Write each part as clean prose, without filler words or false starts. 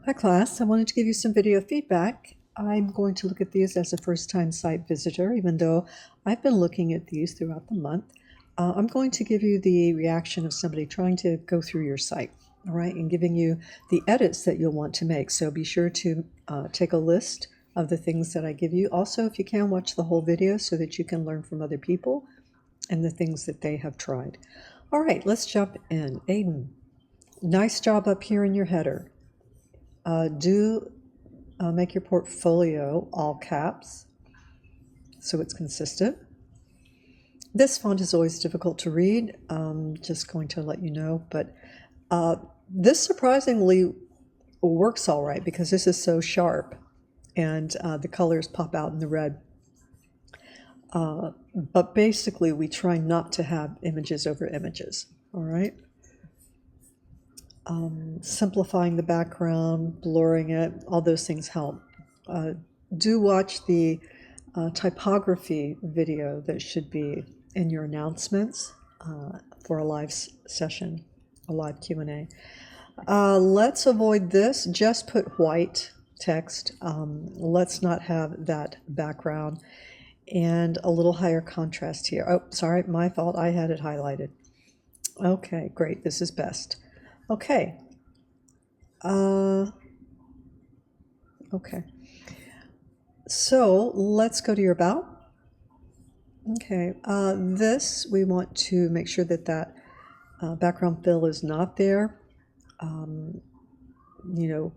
Hi class, I wanted to give you some video feedback. I'm going to look at these as a first-time site visitor, even though I've been looking at these throughout the month. I'm going to give you the reaction of somebody trying to go through your site, all right, and giving you the edits that you'll want to make. So be sure to take a list of the things that I give you. Also, if you can, watch the whole video so that you can learn from other people and the things that they have tried. All right, let's jump in. Aiden, nice job up here in your header. Make your portfolio all caps so it's consistent. This font is always difficult to read, just going to let you know, but this surprisingly works all right because this is so sharp and the colors pop out in the red. But basically we try not to have images over images, all right? Simplifying the background, blurring it, all those things help. Do watch the typography video that should be in your announcements for a live session, a live Q&A. Let's avoid this. Just put white text. Let's not have that background. And a little higher contrast here. Oh, sorry, my fault. I had it highlighted. Okay, great. This is best. Okay. Okay. So let's go to your about. Okay. This, we want to make sure that that background fill is not there.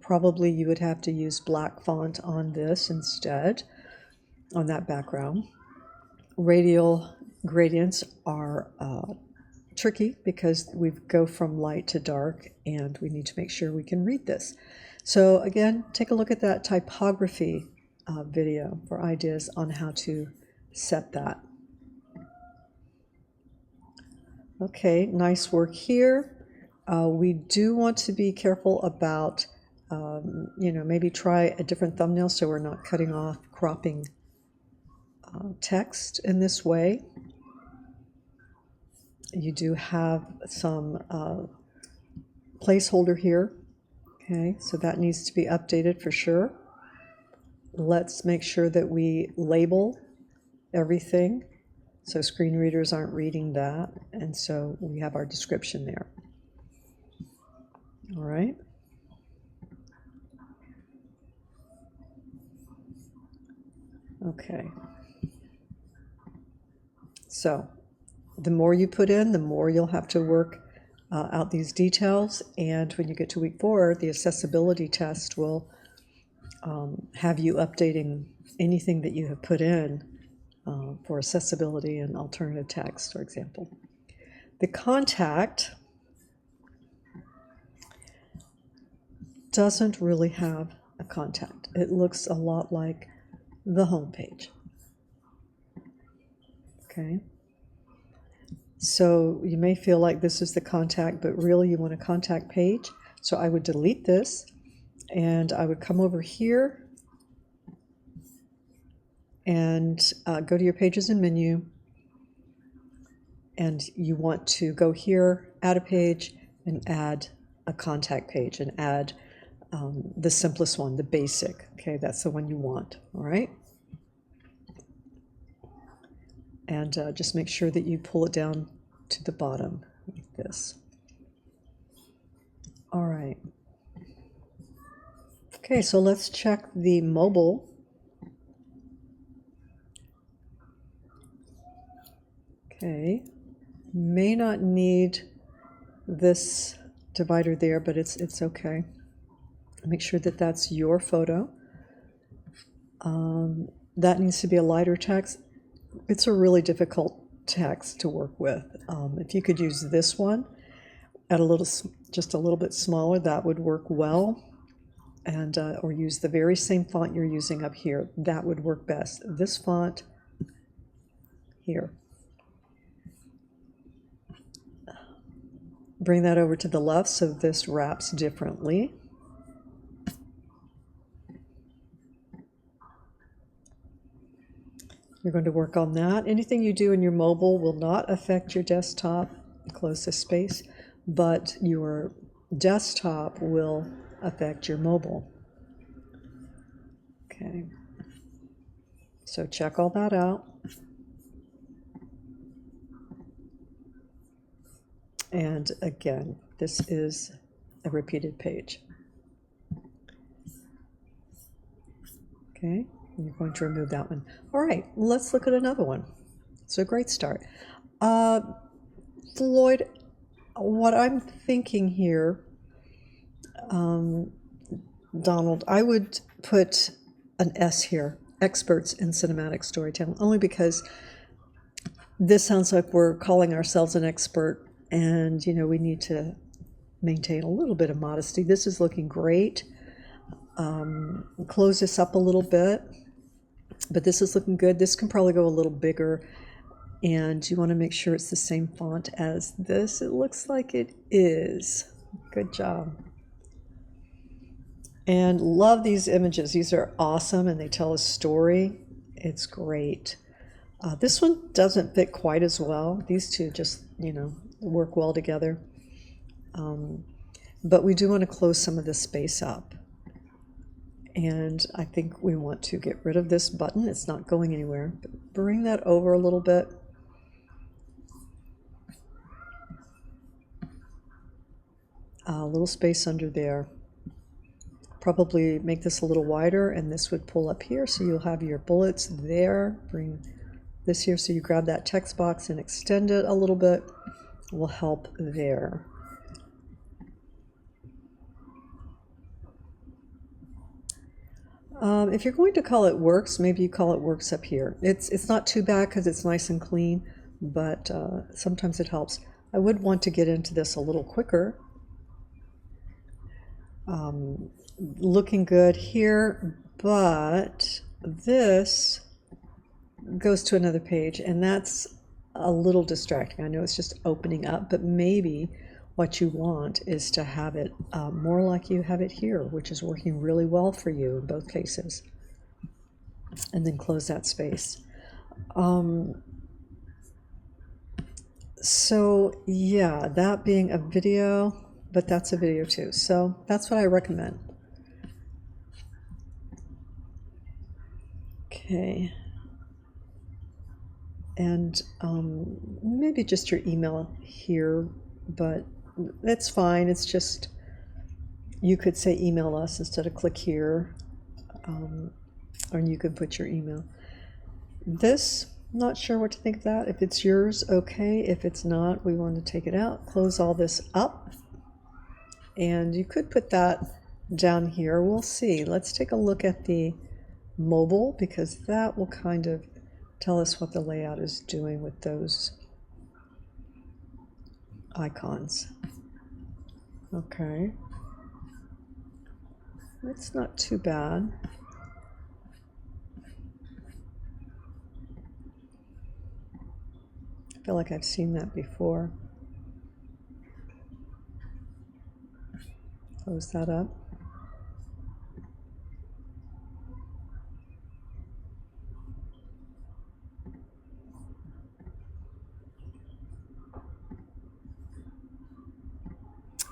Probably you would have to use black font on this instead, on that background. Radial gradients are tricky because we go from light to dark and we need to make sure we can read this. So again, take a look at that typography video for ideas on how to set that. Okay, nice work here. We do want to be careful about, maybe try a different thumbnail so we're not cutting off, cropping text in this way. You do have some placeholder here. Okay, so that needs to be updated for sure. Let's make sure that we label everything so screen readers aren't reading that, and so we have our description there. All right. Okay. So the more you put in, the more you'll have to work out these details. And when you get to week 4, the accessibility test will have you updating anything that you have put in for accessibility and alternative text, for example. The contact doesn't really have a contact. It looks a lot like the home page. Okay. So you may feel like this is the contact, but really you want a contact page. So I would delete this and I would come over here and go to your pages and menu. And you want to go here, add a page, and add a contact page, and add the simplest one, the basic. Okay, that's the one you want, all right? And just make sure that you pull it down to the bottom like this. All right. Okay, so let's check the mobile. Okay, may not need this divider there, but it's okay. Make sure that that's your photo. That needs to be a lighter text. It's a really difficult text to work with. If you could use this one at just a little bit smaller, that would work well. And or use the very same font you're using up here. That would work best. This font here. Bring that over to the left so this wraps differently. You're going to work on that. Anything you do in your mobile will not affect your desktop. Close this space, but your desktop will affect your mobile. Okay, so check all that out. And again, this is a repeated page. Okay, and you're going to remove that one. All right, let's look at another one. It's a great start. Floyd, what I'm thinking here, Donald, I would put an S here, experts in cinematic storytelling, only because this sounds like we're calling ourselves an expert, and you know, we need to maintain a little bit of modesty. This is looking great. Close this up a little bit, but this is looking good. This can probably go a little bigger, and you want to make sure it's the same font as this. It looks like it is. Good job. And love these images. These are awesome, and they tell a story. It's great. This one doesn't fit quite as well. These two just, you know, work well together. But we do want to close some of this space up. And I think we want to get rid of this button. It's not going anywhere. But bring that over a little bit. A little space under there. Probably make this a little wider, and this would pull up here, so you'll have your bullets there. Bring this here, so you grab that text box and extend it a little bit. It will help there. If you're going to call it Works, maybe you call it Works up here. It's not too bad because it's nice and clean, but sometimes it helps. I would want to get into this a little quicker. Looking good here, but this goes to another page, and that's a little distracting. I know it's just opening up, but maybe what you want is to have it more like you have it here, which is working really well for you in both cases. And then close that space. So yeah, that being a video, but that's a video too. So that's what I recommend. Okay. And maybe just your email here, but that's fine. It's just, you could say email us instead of click here, or you could put your email. This, not sure what to think of that. If it's yours, okay. If it's not, we want to take it out. Close all this up. And you could put that down here. We'll see. Let's take a look at the mobile, because that will kind of tell us what the layout is doing with those icons. Okay. It's not too bad. I feel like I've seen that before. Close that up.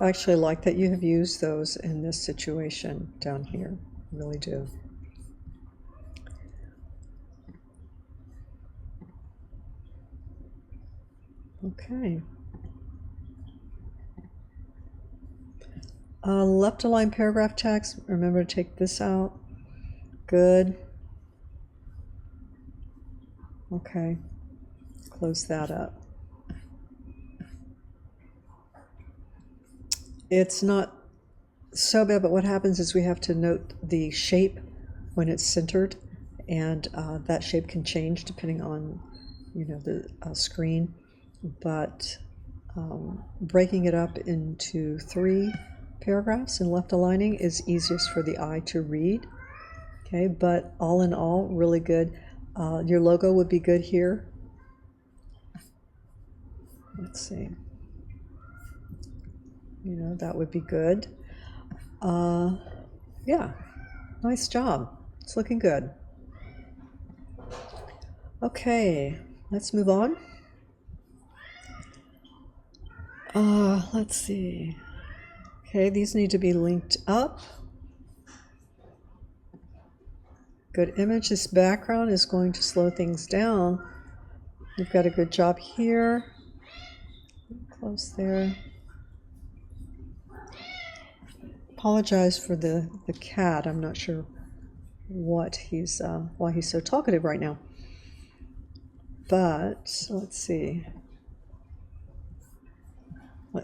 I actually like that you have used those in this situation down here. I really do. Okay. Left align paragraph text. Remember to take this out. Good. Okay. Close that up. It's not so bad, but what happens is we have to note the shape when it's centered, and that shape can change depending on, you know, the screen. But breaking it up into 3 paragraphs and left aligning is easiest for the eye to read. Okay, but all in all, really good. Your logo would be good here. Let's see. You know, that would be good. Yeah, nice job. It's looking good. Okay, let's move on. Let's see. Okay, these need to be linked up. Good image. This background is going to slow things down. You've got a good job here. Close there. Apologize for the cat. I'm not sure what he's why he's so talkative right now. But let's see.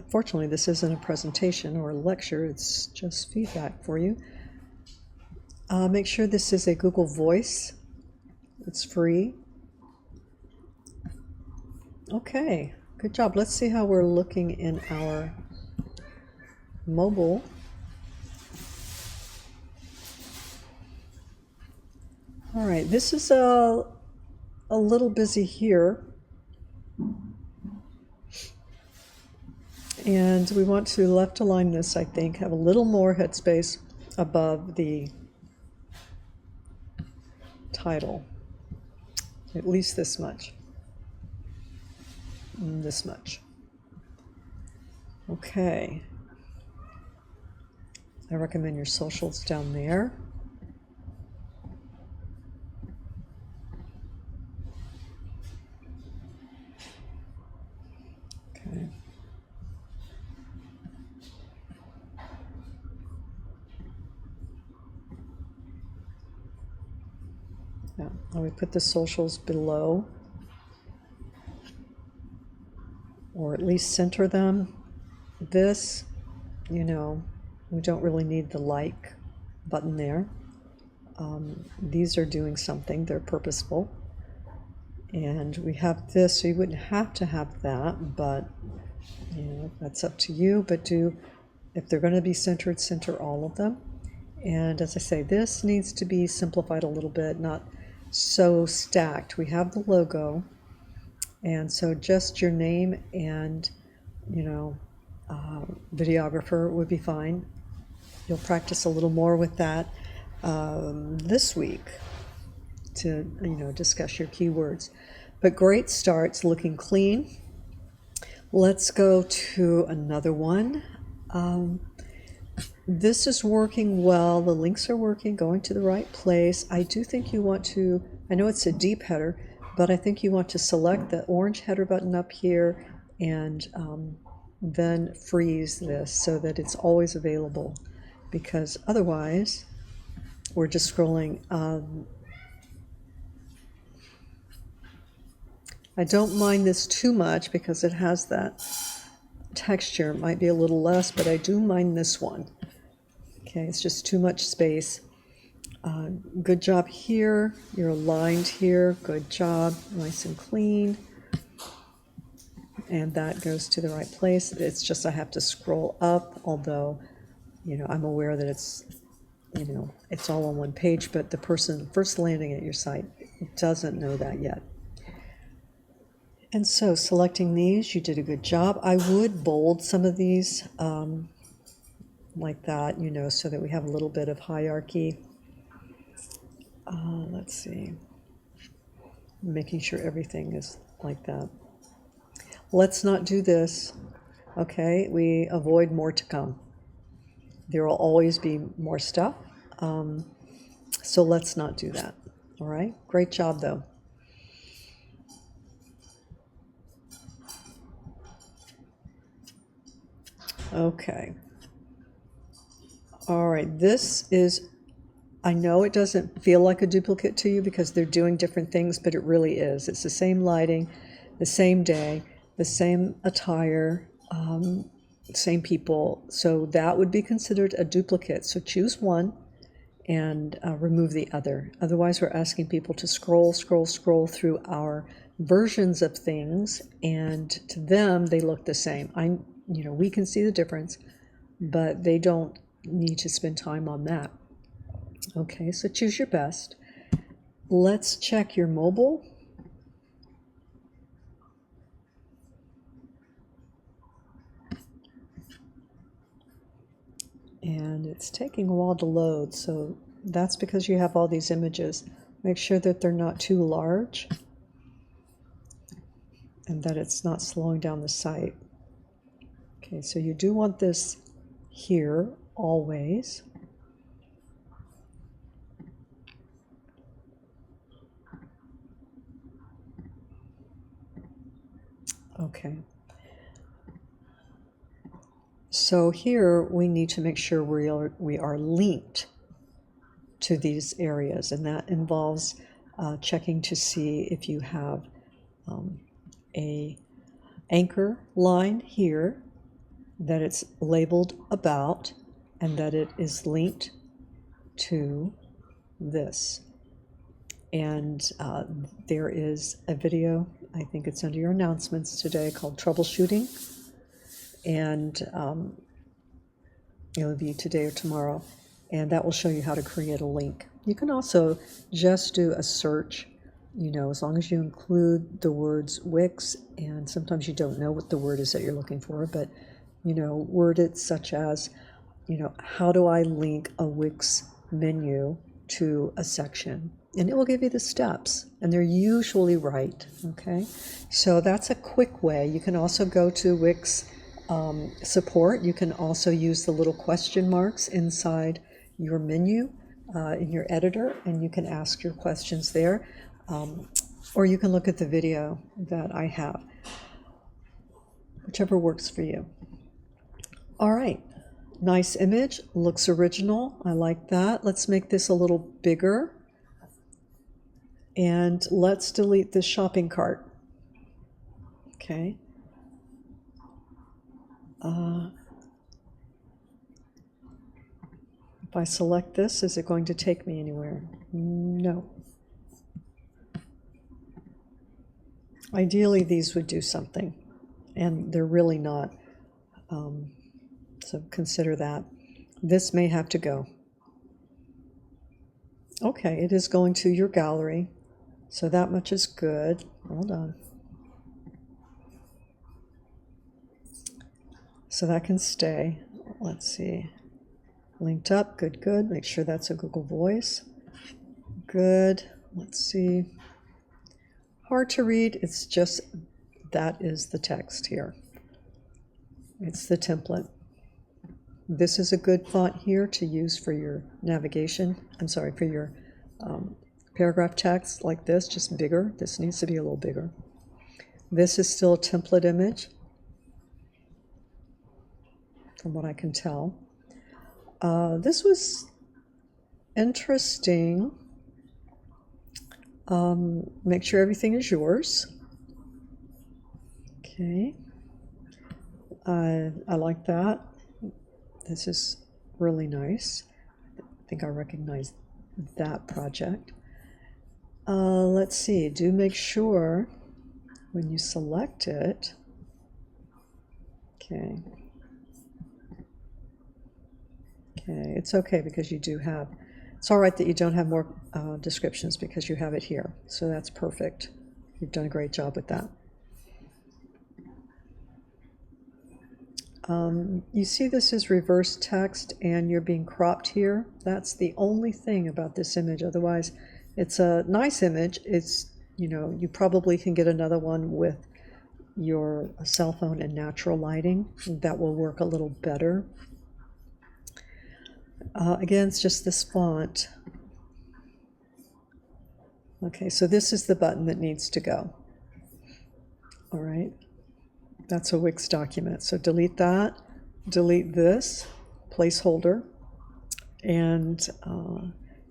Fortunately, this isn't a presentation or a lecture. It's just feedback for you. Make sure this is a Google Voice. It's free. Okay, good job. Let's see how we're looking in our mobile. All right, this is a little busy here. And we want to left align this, I think, have a little more headspace above the title. At least this much. This much. Okay. I recommend your socials down there. Okay. Yeah, and we put the socials below, or at least center them. This, you know, we don't really need the like button there. These are doing something, they're purposeful. And we have this, so you wouldn't have to have that, but you know, that's up to you. But do, if they're going to be centered, center all of them. And as I say, this needs to be simplified a little bit, not so stacked. We have the logo, and so just your name and, you know, videographer would be fine. You'll practice a little more with that this week to, you know, discuss your keywords. But great starts, looking clean. Let's go to another one. This is working well. The links are working, going to the right place. I do think you want to, I know it's a deep header, but I think you want to select the orange header button up here and then freeze this so that it's always available, because otherwise we're just scrolling. I don't mind this too much because it has that texture. It might be a little less, but I do mind this one. Okay, it's just too much space. Good job here. You're aligned here. Good job. Nice and clean. And that goes to the right place. It's just I have to scroll up, although, you know, I'm aware that it's, you know, it's all on one page, but the person first landing at your site doesn't know that yet. And so selecting these, you did a good job. I would bold some of these like that, you know, so that we have a little bit of hierarchy. Let's see. Making sure everything is like that. Let's not do this. Okay, we avoid more to come. There will always be more stuff. So let's not do that. All right, great job though. Okay. All right, this is, I know it doesn't feel like a duplicate to you because they're doing different things, but it really is. It's the same lighting, the same day, the same attire, same people. So that would be considered a duplicate. So choose one and remove the other. Otherwise, we're asking people to scroll through our versions of things, and to them, they look the same. You know, we can see the difference, but they don't need to spend time on that. Okay, so choose your best. Let's check your mobile. And it's taking a while to load, so that's because you have all these images. Make sure that they're not too large and that it's not slowing down the site. Okay, so you do want this here always. Okay. So here we need to make sure we are linked to these areas, and that involves checking to see if you have a anchor line here, that it's labeled about, and that it is linked to this. And there is a video, I think it's under your announcements today, called Troubleshooting, and it'll be today or tomorrow, and that will show you how to create a link. You can also just do a search, as long as you include the words Wix, and sometimes you don't know what the word is that you're looking for, but word it such as, how do I link a Wix menu to a section? And it will give you the steps, and they're usually right, okay? So that's a quick way. You can also go to Wix support. You can also use the little question marks inside your menu in your editor, and you can ask your questions there. Or you can look at the video that I have, whichever works for you. All right, nice image, looks original. I like that. Let's make this a little bigger. And let's delete this shopping cart. Okay. If I select this, is it going to take me anywhere? No. Ideally, these would do something, and they're really not. So consider that. This may have to go. Okay, it is going to your gallery, so that much is good. Hold on. So that can stay. Let's see. Linked up, good, good. Make sure that's a Google Voice. Good. Let's see. Hard to read, it's just, that is the text here. It's the template. This is a good font here to use for your navigation. I'm sorry, for your paragraph text like this, just bigger. This needs to be a little bigger. This is still a template image, from what I can tell. This was interesting. Make sure everything is yours. Okay. I like that. This is really nice. I think I recognize that project. Let's see. Do make sure when you select it. Okay. Okay, it's okay because you do have, it's all right that you don't have more descriptions because you have it here. So that's perfect. You've done a great job with that. You see this is reverse text and you're being cropped here. That's the only thing about this image. Otherwise, it's a nice image. It's, you probably can get another one with your cell phone and natural lighting. That will work a little better. Again, it's just this font. Okay, so this is the button that needs to go. All right, that's a Wix document. So delete that, delete this placeholder, and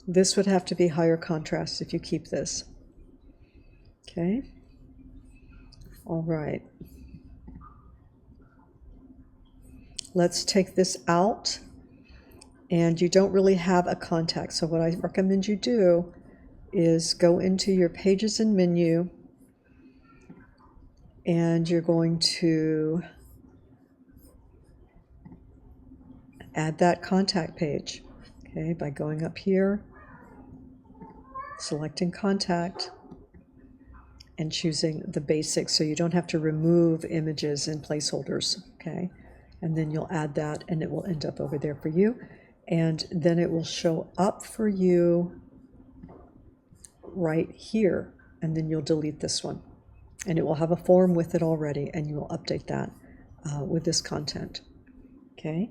this would have to be higher contrast if you keep this. Okay, all right. Let's take this out. And you don't really have a contact. So what I recommend you do is go into your pages and menu, and you're going to add that contact page, okay, by going up here, selecting contact, and choosing the basics so you don't have to remove images and placeholders, okay? And then you'll add that and it will end up over there for you. And then it will show up for you right here, and then you'll delete this one. And it will have a form with it already, and you will update that with this content. Okay,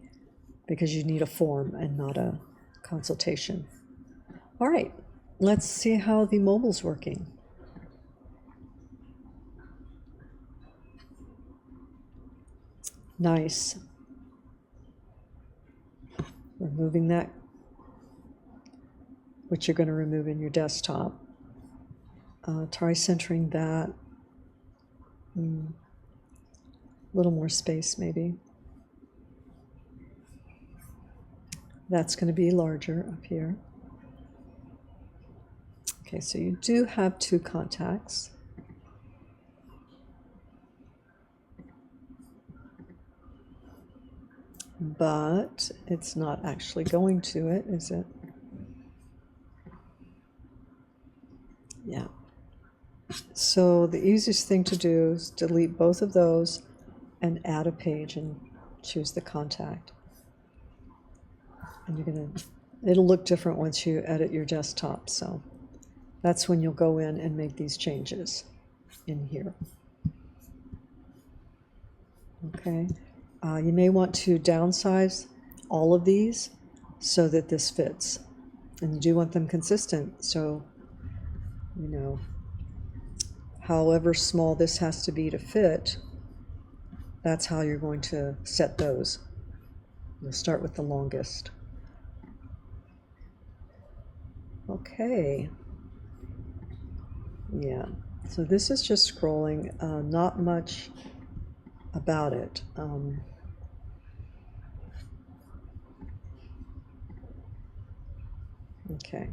because you need a form and not a consultation. All right, let's see how the mobile's working. Nice. Removing that, which you're going to remove in your desktop. Try centering that. A little more space maybe. That's going to be larger up here. Okay, so you do have 2 contacts. But it's not actually going to it, is it? Yeah. So the easiest thing to do is delete both of those and add a page and choose the contact. And it'll look different once you edit your desktop. So that's when you'll go in and make these changes in here. Okay. You may want to downsize all of these so that this fits. And you do want them consistent. So, you know, however small this has to be to fit, that's how you're going to set those. You'll start with the longest. Okay. Yeah. So this is just scrolling, not much about it. Okay.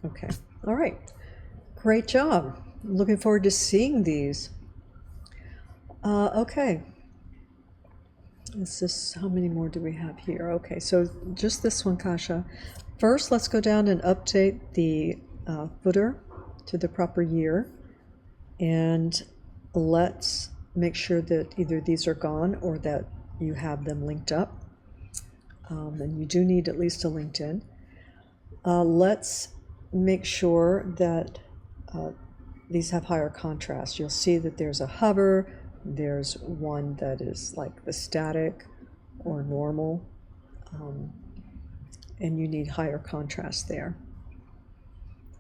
Okay. All right. Great job. Looking forward to seeing these. Okay. How many more do we have here? Okay, so just this one, Kasha. First, let's go down and update the footer to the proper year. And let's make sure that either these are gone or that you have them linked up. And you do need at least a LinkedIn. Let's make sure that these have higher contrast. You'll see that there's a hover, there's one that is like the static or normal, and you need higher contrast there.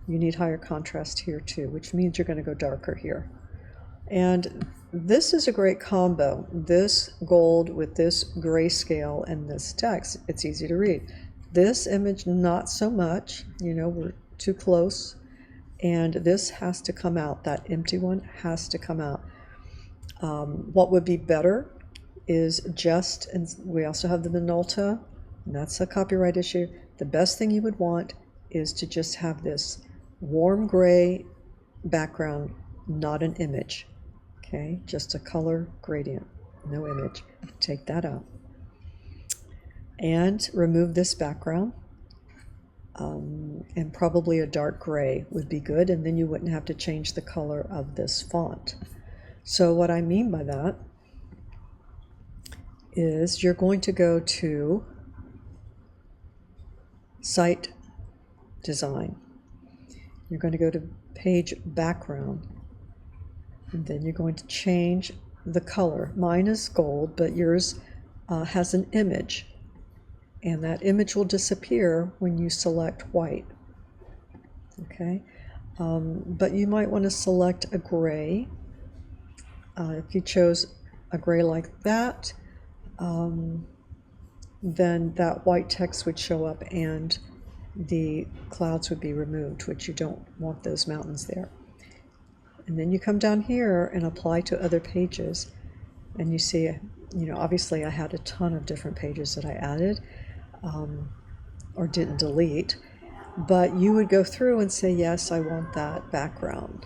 You need higher contrast here too, which means you're going to go darker here. And this is a great combo. This gold with this grayscale and this text, it's easy to read. This image, not so much, you know, we're too close. And this has to come out, that empty one has to come out. What would be better is just, and we also have the Minolta, and that's a copyright issue. The best thing you would want is to just have this warm gray background, not an image. Okay, just a color gradient, no image. Take that out. And remove this background. And probably a dark gray would be good, and then you wouldn't have to change the color of this font. So what I mean by that is you're going to go to Site Design. You're going to go to Page Background, and then you're going to change the color. Mine is gold, but yours has an image. And that image will disappear when you select white. Okay, but you might want to select a gray. If you chose a gray like that, then that white text would show up and the clouds would be removed, which you don't want those mountains there. And then you come down here and apply to other pages, and you see, you know, obviously I had a ton of different pages that I added. Or didn't delete, but you would go through and say, yes, I want that background,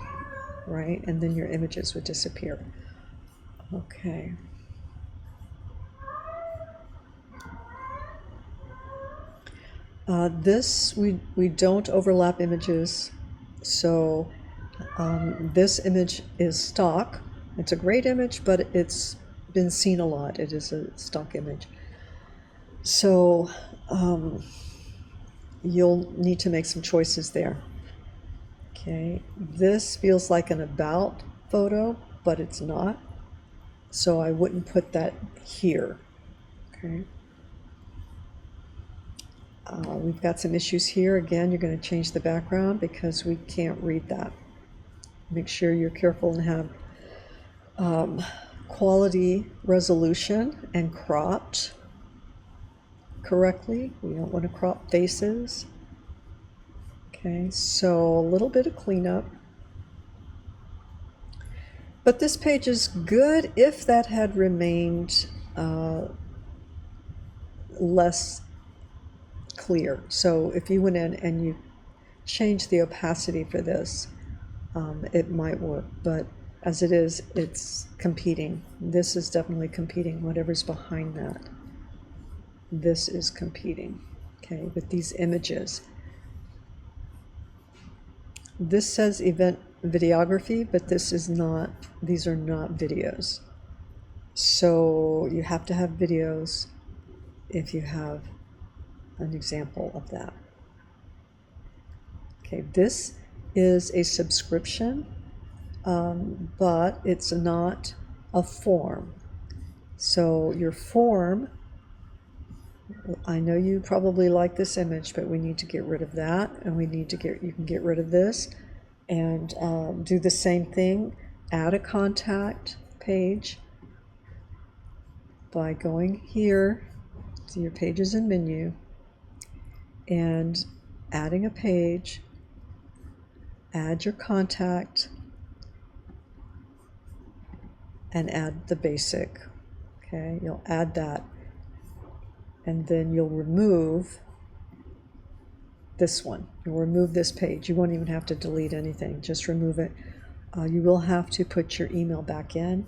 right? And then your images would disappear. Okay. This, we don't overlap images, so this image is stock. It's a great image, but it's been seen a lot. It is a stock image. So you'll need to make some choices there. Okay, this feels like an about photo, but it's not. So I wouldn't put that here. Okay. We've got some issues here. Again, you're going to change the background because we can't read that. Make sure you're careful and have quality resolution and cropped correctly. We don't want to crop faces. Okay, so a little bit of cleanup. But this page is good if that had remained less clear. So if you went in and you changed the opacity for this, it might work. But as it is, it's competing. This is definitely competing, whatever's behind that. This is competing, okay, with these images. This says event videography, but this is not, these are not videos. So you have to have videos if you have an example of that. Okay, this is a subscription, but it's not a form. So your form, I know you probably like this image, but we need to get rid of that, and we need to you can get rid of this and do the same thing. Add a contact page by going here to your pages and menu and adding a page. Add your contact and add the basic. Okay, you'll add that, and then you'll remove this one. You'll remove this page. You won't even have to delete anything, just remove it. You will have to put your email back in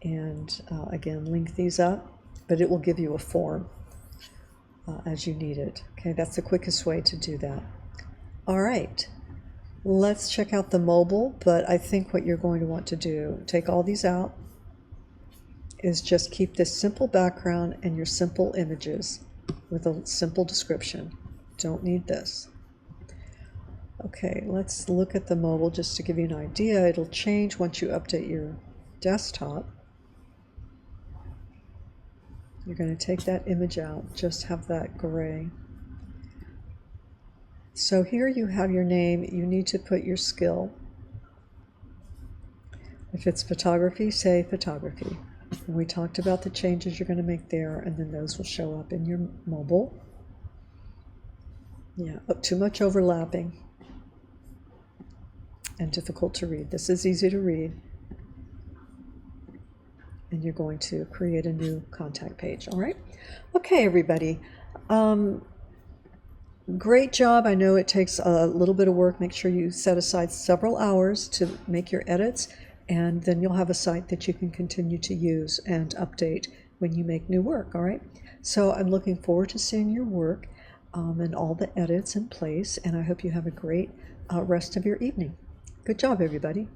and again link these up, but it will give you a form as you need it. Okay, that's the quickest way to do that. All right, let's check out the mobile, but I think what you're going to want to do, take all these out, is just keep this simple background and your simple images with a simple description. Don't need this. Okay, let's look at the mobile just to give you an idea. It'll change once you update your desktop. You're going to take that image out, just have that gray. So here you have your name. You need to put your skill. If it's photography, say photography. And we talked about the changes you're going to make there, and then those will show up in your mobile. Yeah, too much overlapping and difficult to read. This is easy to read. And you're going to create a new contact page. All right. Okay, everybody. Great job. I know it takes a little bit of work. Make sure you set aside several hours to make your edits, and then you'll have a site that you can continue to use and update when you make new work. All right. So I'm looking forward to seeing your work and all the edits in place, and I hope you have a great rest of your evening. Good job, everybody.